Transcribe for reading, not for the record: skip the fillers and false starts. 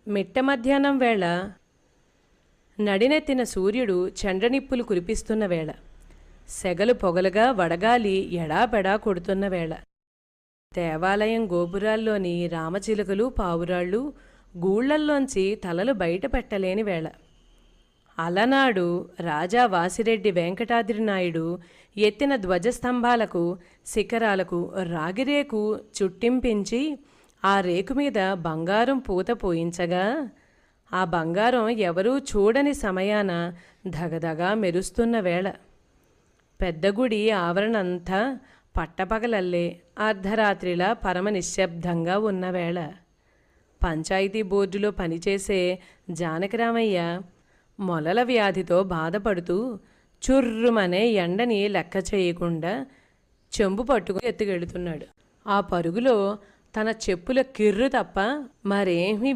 మిట్ట మధ్యాహ్నం వేళ నడినెత్తిన సూర్యుడు చండ్రనిప్పులు కురిపిస్తున్న వేళ, సెగలు పొగలుగా వడగాలి ఎడాపెడా కొడుతున్న వేళ, దేవాలయం గోపురాల్లోని రామచిలుకలు పావురాళ్ళు గూళ్లల్లోంచి తలలు బయట పెట్టలేని వేళ, అలనాడు రాజా వాసిరెడ్డి వెంకటాద్రినాయుడు ఎత్తిన ధ్వజస్తంభాలకు శిఖరాలకు రాగిరేకు చుట్టింపించి ఆ రేకుమీద బంగారం పూత పోయించగా, ఆ బంగారం ఎవరూ చూడని సమయాన ధగధగా మెరుస్తున్న వేళ, పెద్దగుడి ఆవరణంతా పట్టపగలల్లే అర్ధరాత్రిలా పరమ నిశ్శబ్దంగా ఉన్న వేళ, పంచాయతీ బోర్డులో పనిచేసే జానకిరామయ్య మొలల వ్యాధితో బాధపడుతూ చుర్రుమనే ఎండని లెక్క చేయకుండా చెంబు పట్టుకుని ఎత్తుకెడుతున్నాడు. ఆ పరుగులో తన చెప్పుల కిర్రు తప్ప మరేమీ